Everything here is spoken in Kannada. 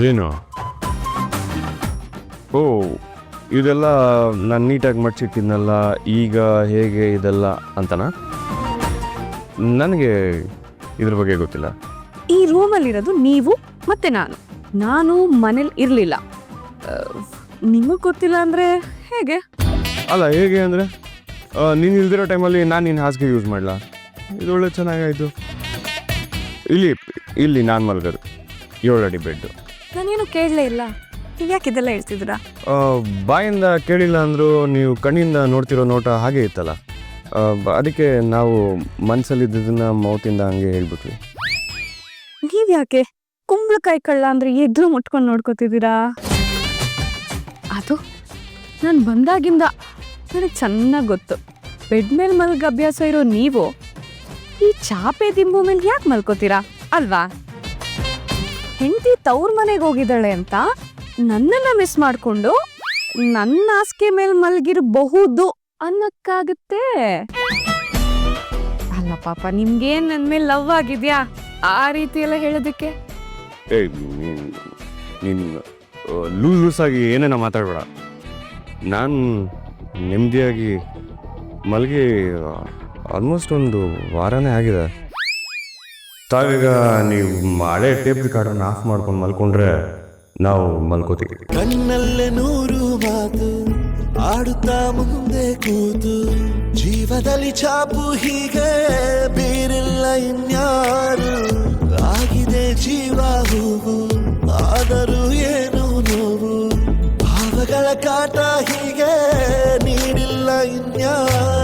ಏನು? ಓ, ಇದೆಲ್ಲ ನಾನು ನೀಟಾಗಿ ಮಡ್ಚಿಟ್ಟಿದ್ನಲ್ಲ, ಈಗ ಹೇಗೆ ಇದೆಲ್ಲ ಅಂತನಾ? ನನಗೆ ಇದ್ರ ಬಗ್ಗೆ ಗೊತ್ತಿಲ್ಲ. ಈ ರೂಮಲ್ಲಿರೋದು ನೀವು ಮತ್ತೆ ನಾನು ಮನೇಲಿ ಇರಲಿಲ್ಲ. ನಿಮಗೆ ಗೊತ್ತಿಲ್ಲ ಅಂದರೆ ಹೇಗೆ? ಅಲ್ಲ, ಹೇಗೆ ಅಂದರೆ ನೀನು ಇಲ್ದಿರೋ ಟೈಮಲ್ಲಿ ನಾನು ನಿನ್ನ ಹಾಸಿಗೆ ಯೂಸ್ ಮಾಡಲ? ಇದು ಒಳ್ಳೆ ಚೆನ್ನಾಗಾಯಿತು. ಇಲ್ಲಿ ನಾನು ಮಲಗೋದು 7 ಅಡಿ ಬೆಡ್ಡು. ನಾನೇನು ಕೇಳಲೇ ಇಲ್ಲ. ನೀವು ಯಾಕೆ ಇದೆಲ್ಲ ಹೇಳ್ತಿದ್ದೀರಾ? ಬಾಯಿಂದ ಕೇಳಿಲ್ಲ ಅಂದರೂ ನೀವು ಕಣ್ಣಿಂದ ನೋಡ್ತಿರೋ ನೋಟ ಹಾಗೆ ಇತ್ತಲ್ಲ, ಅದಕ್ಕೆ ನಾವು ಮನಸ್ಸಲ್ಲಿದ್ದದನ್ನು ಮೌತಿಂದ ಹಂಗೆ ಹೇಳ್ಬಿಟ್ವಿ. ನೀವು ಯಾಕೆ ಕುಂಬಳಕಾಯಿ ಕಳ್ಳ ಅಂದರೆ ಎದುರು ಮುಟ್ಕೊಂಡು ನೋಡ್ಕೋತಿದ್ದೀರಾ? ಅದು ನಾನು ಬಂದಾಗಿಂದ ನನಗೆ ಚೆನ್ನಾಗಿ ಗೊತ್ತು. ಬೆಡ್ ಮೇಲೆ ಮಲ್ಗ ಅಭ್ಯಾಸ ಇರೋ ನೀವು ಈ ಚಾಪೆ ದಿಂಬು ಮೇಲೆ ಯಾಕೆ ಮಲ್ಕೋತೀರಾ ಅಲ್ವಾ? ಹೆಂಡತಿ ತವ್ರ ಮನೆಗೆ ಹೋಗಿದ್ದಾಳೆ ಅಂತ ನನ್ನನ್ನು ಮಿಸ್ ಮಾಡಿಕೊಂಡು ನನ್ನ ಹಾಸಿಗೆ ಮೇಲೆ ಮಲಗಿರಬಹುದು ಅನ್ನಕ್ಕಾಗುತ್ತೆ? ಅಲ್ಲ ಪಾಪ, ನಿಮ್ಗೇನು ನನ್ನ ಮೇಲೆ ಲವ್ ಆಗಿದ್ಯಾ ಆ ರೀತಿ ಎಲ್ಲ ಹೇಳೋದಕ್ಕೆ? ನೀನು ಲೂಸಾಗಿ ಏನೇನೋ ಮಾತಾಡಬೇಡ. ನಾನು ನೆಮ್ಮದಿಯಾಗಿ ಮಲಗಿ ಆಲ್ಮೋಸ್ಟ್ 1 ವಾರನೇ ಆಗಿದೆ. ತಾವೀಗ ನೀವು ಹಳೆ ಟೇಪ್ ರೆಕಾರ್ಡನ್ನು ಆಫ್ ಮಾಡ್ಕೊಂಡು ಮಲ್ಕೊಂಡ್ರೆ ನಾವು ಮಲ್ಕೋತೀವಿ. ಕಣ್ಣಲ್ಲೇ 100 ಮಾತು ಆಡುತ್ತಾ ಮುಂದೆ ಕೂತು, ಜೀವದಲ್ಲಿ ಛಾಪು ಹೀಗೆ ಬೇರೆಲ್ಲ ಇನ್ಯಾರು. ಆಗಿದೆ ಜೀವ ಹೂವು, ಆದರೂ ಏನು ನೋವು, ಭಾವಗಳ ಕಾಟ ಹೀಗೆ ನೀಡಿಲ್ಲ ಇನ್ಯಾರು.